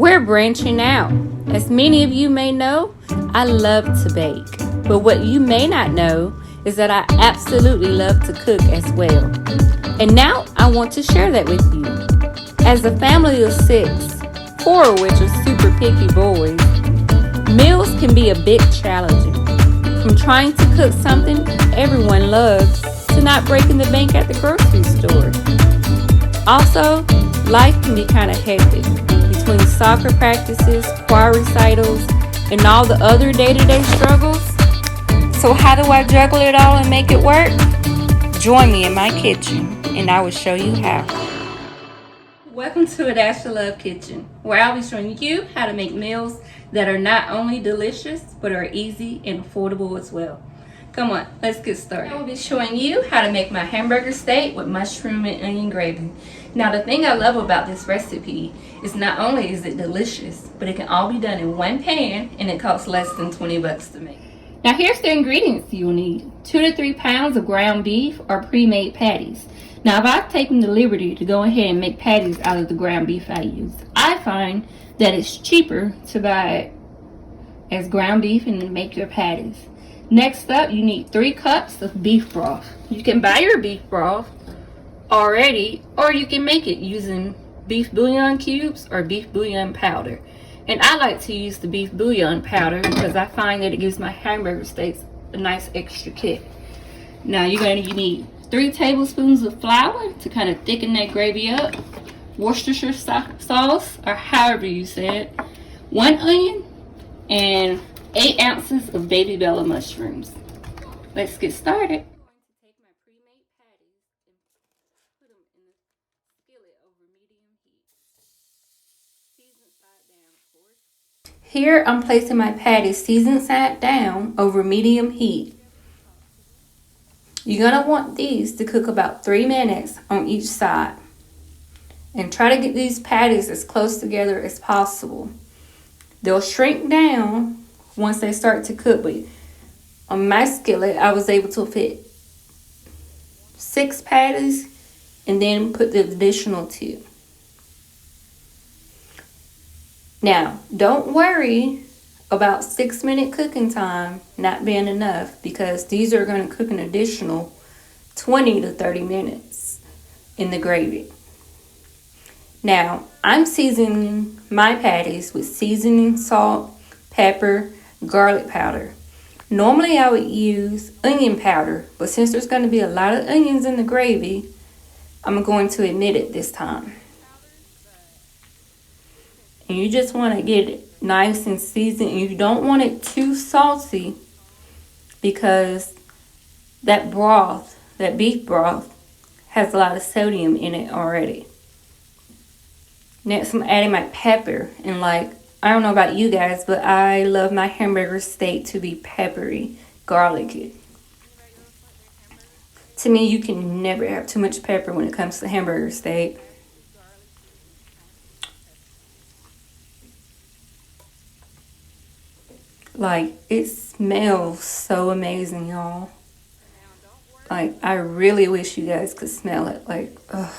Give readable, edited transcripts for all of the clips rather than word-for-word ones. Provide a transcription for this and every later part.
We're branching out. As many of you may know, I love to bake. But what you may not know is that I absolutely love to cook as well. And now I want to share that with you. As a family of 6, 4 of which are super picky boys, meals can be a bit challenging. From trying to cook something everyone loves to not breaking the bank at the grocery store. Also, life can be kind of hectic between soccer practices, choir recitals, and all the other day-to-day struggles. So how do I juggle it all and make it work? Join me in my kitchen and I will show you how. Welcome to A Dash of Love Kitchen, where I'll be showing you how to make meals that are not only delicious, but are easy and affordable as well. Come on, let's get started. I will be showing you how to make my hamburger steak with mushroom and onion gravy. Now the thing I love about this recipe is not only is it delicious, but it can all be done in one pan and it costs less than 20 bucks to make. Now here's the ingredients you'll need. 2 to 3 pounds of ground beef or pre-made patties. Now if I've taken the liberty to go ahead and make patties out of the ground beef I use, I find that it's cheaper to buy it as ground beef and then make your patties. Next up, you need 3 cups of beef broth. You can buy your beef broth already, or you can make it using beef bouillon cubes or beef bouillon powder. And I like to use the beef bouillon powder because I find that it gives my hamburger steaks a nice extra kick. Now you're going to need 3 tablespoons of flour to kind of thicken that gravy up, Worcestershire sauce, or however you say it, 1 onion, and 8 ounces of baby bella mushrooms. Let's get started. Here I'm placing my patties seasoned side down over medium heat. You're going to want these to cook about 3 minutes on each side. And try to get these patties as close together as possible. They'll shrink down once they start to cook, but on my skillet I was able to fit 6 patties and then put the additional 2. Now don't worry about 6-minute cooking time not being enough, because these are going to cook an additional 20 to 30 minutes in the gravy. Now I'm seasoning my patties with seasoning salt, pepper, garlic powder. Normally I would use onion powder, but since there's going to be a lot of onions in the gravy, I'm going to omit it this time. And you just want to get it nice and seasoned. And you don't want it too salty, because that broth, that beef broth, has a lot of sodium in it already. Next I'm adding my pepper, and I don't know about you guys, but I love my hamburger steak to be peppery, garlicky. To me, you can never have too much pepper when it comes to hamburger steak. It smells so amazing, y'all. I really wish you guys could smell it. Ugh.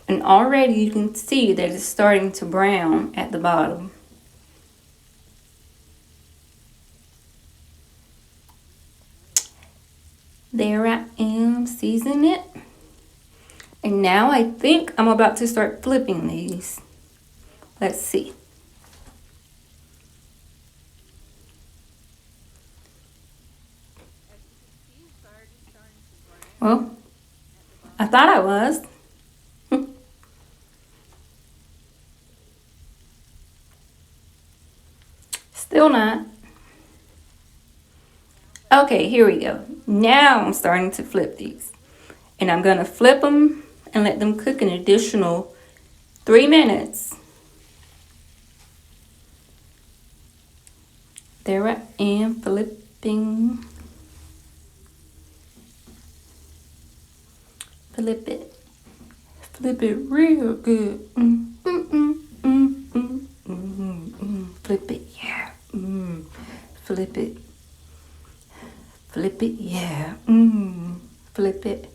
And already you can see that it's starting to brown at the bottom. There I am, seasoning it. And now I think I'm about to start flipping these. Let's see. Well, I thought I was. Still not. Okay, here we go. Now I'm starting to flip these. And I'm going to flip them and let them cook an additional 3 minutes. There I am flipping. Flip it. Flip it real good. Flip it, yeah. Flip it. Flip it, yeah. Flip it.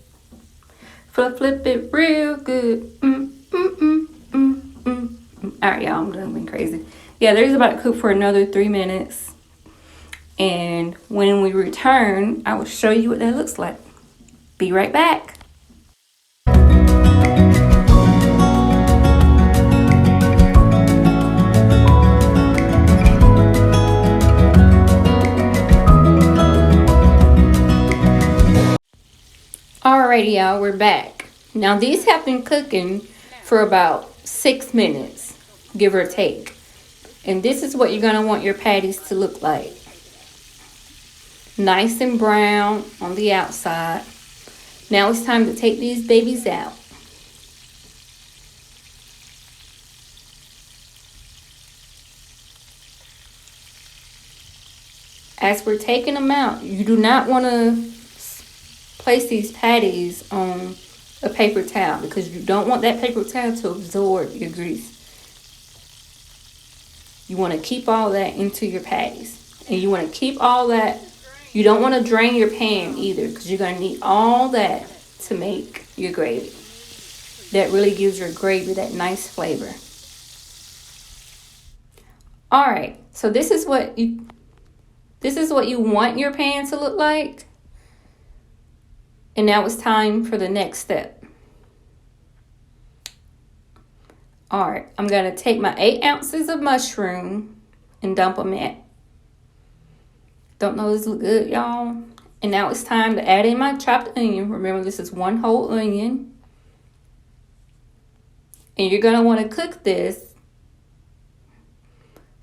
Flip it real good. Alright, y'all, I'm done being crazy. Yeah, they're about to cook for another 3 minutes. And when we return, I will show you what that looks like. Be right back. Alrighty, y'all, we're back. Now, these have been cooking for about 6 minutes, give or take. And this is what you're going to want your patties to look like. Nice and brown on the outside. Now it's time to take these babies out. As we're taking them out, you do not want to place these patties on a paper towel because you don't want that paper towel to absorb your grease. You want to keep all that into your patties. And you want to keep all that. You don't want to drain your pan either because you're going to need all that to make your gravy. That really gives your gravy that nice flavor. Alright, so this is what you want your pan to look like. And now it's time for the next step. Alright, I'm going to take my 8 ounces of mushroom and dump them in. Don't know if this look good, y'all. And now it's time to add in my chopped onion. Remember, this is 1 whole onion. And you're going to want to cook this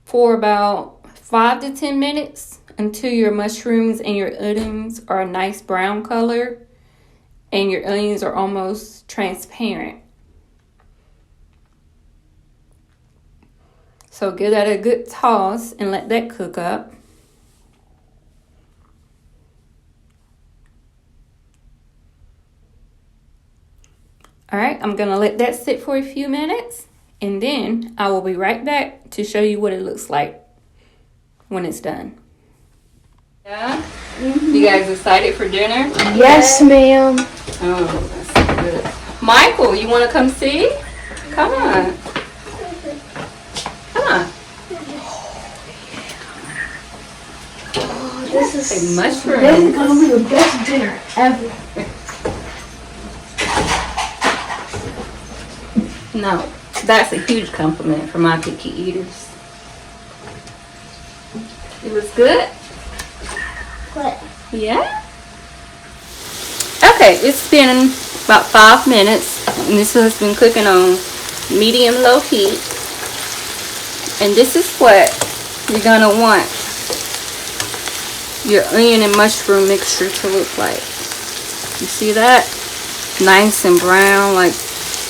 for about 5 to 10 minutes until your mushrooms and your onions are a nice brown color and your onions are almost transparent. So give that a good toss and let that cook up. Alright, I'm going to let that sit for a few minutes and then I will be right back to show you what it looks like when it's done. Yeah? Mm-hmm. You guys excited for dinner? Yes, ma'am. Oh, that's good. Michael, you want to come see? Come on. Come on. Oh, this is mushrooms. This is going to be the best dinner ever. No, that's a huge compliment for my picky eaters. It was good? What? Yeah? Okay, it's been about 5 minutes. And this has been cooking on medium-low heat. And this is what you're going to want your onion and mushroom mixture to look like. You see that? Nice and brown, like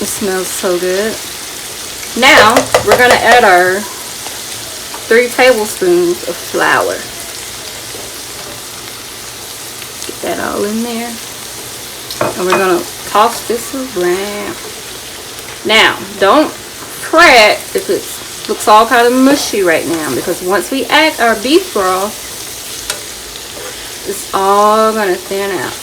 it smells so good. Now, we're going to add our 3 tablespoons of flour. Get that all in there. And we're going to toss this around. Now, don't fret if it looks all kind of mushy right now, because once we add our beef broth, it's all going to thin out.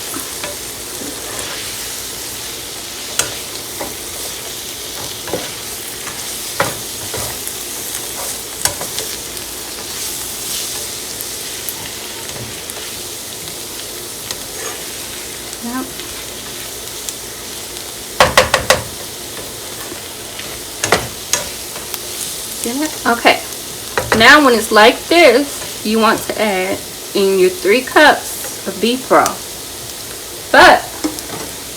Okay, now when it's like this, you want to add in your 3 cups of beef broth, but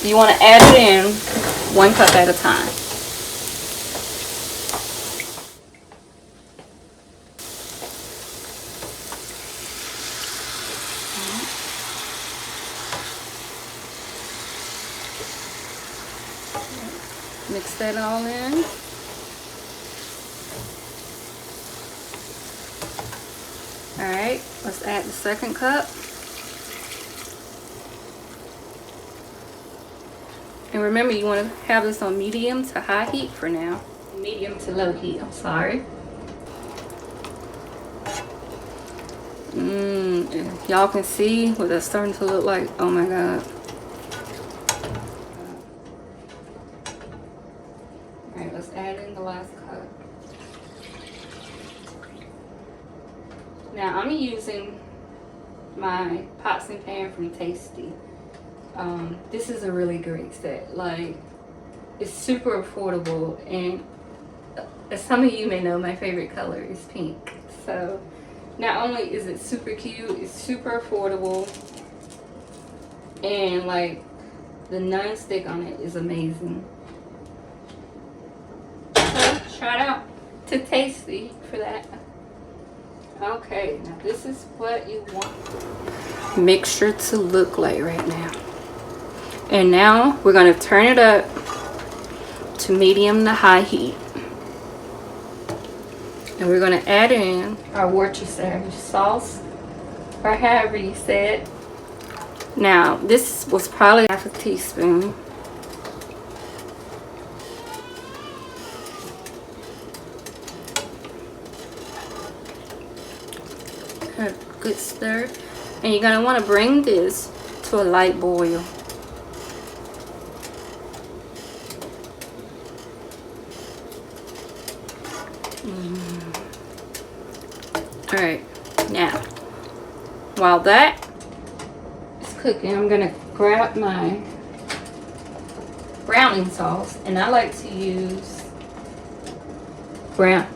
you want to add it in 1 cup at a time. Mix that all in. Alright, let's add the 2nd cup. And remember, you want to have this on medium to high heat for now. Medium to low heat, I'm sorry. Y'all can see what that's starting to look like. Oh my god. Alright, let's add in the last cup. Now I'm using my pots and pan from Tasty. This is a really great set. Like, it's super affordable, and as some of you may know, my favorite color is pink. So not only is it super cute, it's super affordable, and like the non-stick on it is amazing. So shout out to Tasty for that. Okay, now this is what you want mixture to look like right now. And now we're going to turn it up to medium to high heat. And we're going to add in our Worcestershire sauce, or however you say it. Now, this was probably half a teaspoon. A good stir. And you're going to want to bring this to a light boil. Alright, now while that is cooking, I'm gonna grab my browning sauce, and I like to use brown.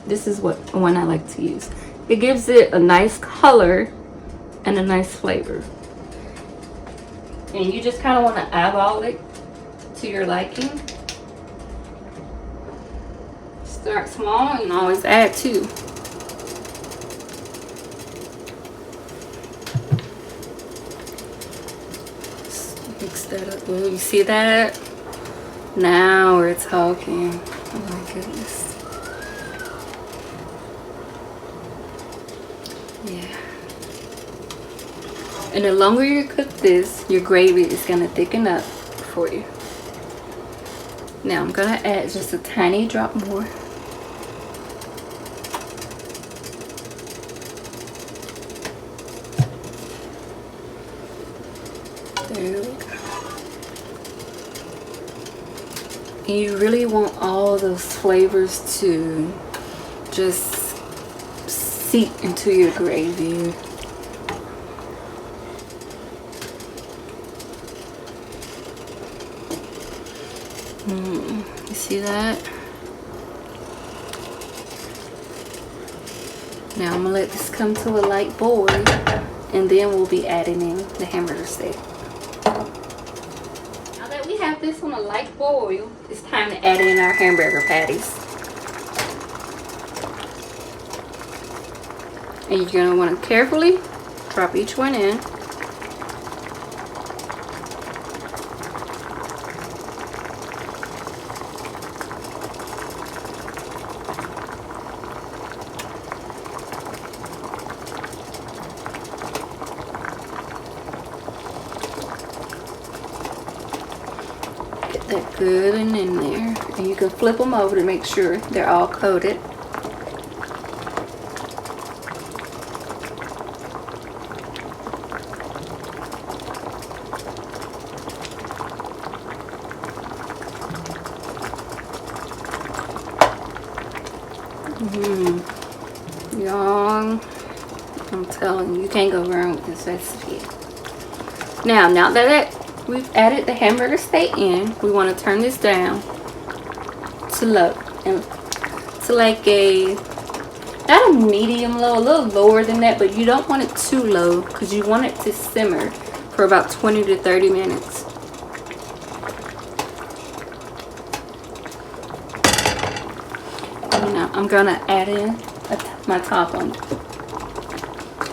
This is what one I like to use. It gives it a nice color and a nice flavor. And you just kind of want to eyeball it to your liking. Start small and always add to. Mix that up. Ooh, you see that? Now we're talking. Oh my goodness. Yeah. And the longer you cook this, your gravy is gonna thicken up for you. Now I'm gonna add just a tiny drop more. There we go. And you really want all those flavors to just seep into your gravy. You see that? Now I'm gonna let this come to a light boil, and then we'll be adding in the hamburger steak. Now that we have this on a light boil, it's time to add in our hamburger patties. And you're gonna want to carefully drop each one in. Get that good and in there. And you can flip them over to make sure they're all coated. Young. I'm telling you, you can't go wrong with this recipe. Now that we've added the hamburger steak in, we want to turn this down to low, and to like a, not a medium low, a little lower than that, but you don't want it too low because you want it to simmer for about 20 to 30 minutes. And now I'm gonna add in my top on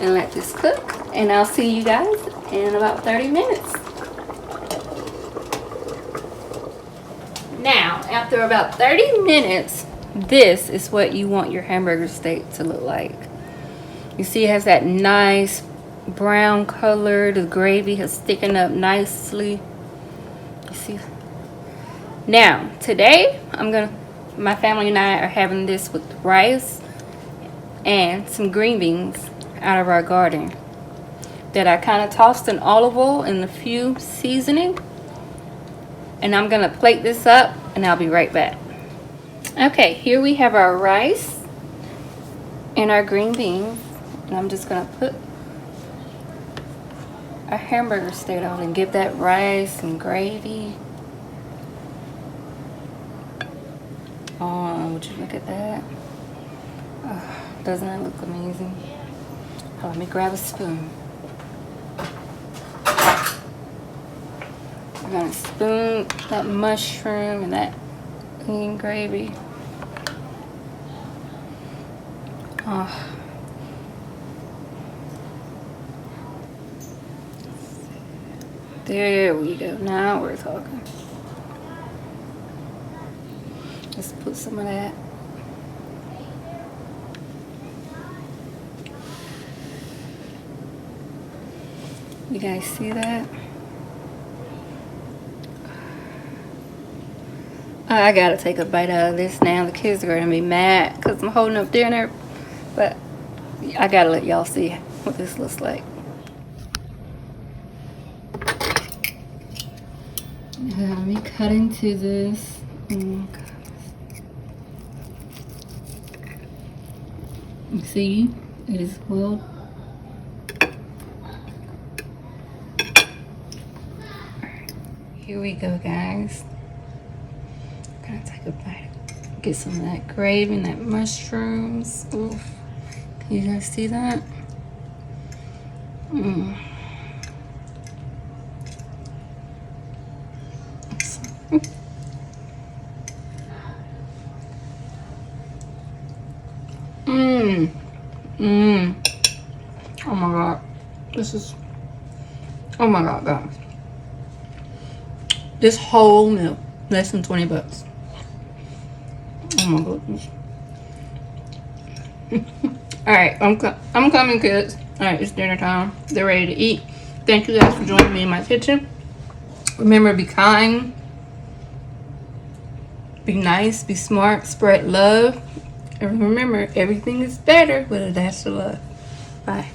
and let this cook, and I'll see you guys in about 30 minutes. Now, after about 30 minutes, this is what you want your hamburger steak to look like. You see it has that nice brown color. The gravy has thickened up nicely. You see? Now, today, my family and I are having this with rice and some green beans out of our garden that I kind of tossed in olive oil and a few seasoning. And I'm gonna plate this up and I'll be right back. Okay, here we have our rice and our green beans, And I'm just gonna put a hamburger steak on and give that rice and gravy. Oh, would you look at that? Oh, doesn't that look amazing? Oh, let me grab a spoon. I'm gonna spoon that mushroom and that onion gravy. Oh. There we go. Now we're talking. Let's put some of that. You guys see that? I gotta take a bite out of this now. The kids are gonna be mad because I'm holding up dinner, but I gotta let y'all see what this looks like. Let me cut into this. You see, it is well. Here we go, guys. I'm gonna take a bite. Get some of that gravy and that mushrooms. Oof. Can you guys see that? Mmm. Oh my god. This is, oh my god, guys. This whole meal, less than 20 bucks. Oh my goodness. Alright, I'm coming, kids. Alright, it's dinner time. They're ready to eat. Thank you guys for joining me in my kitchen. Remember, be kind, be nice, be smart, spread love. And remember, everything is better with a dash of love. Bye.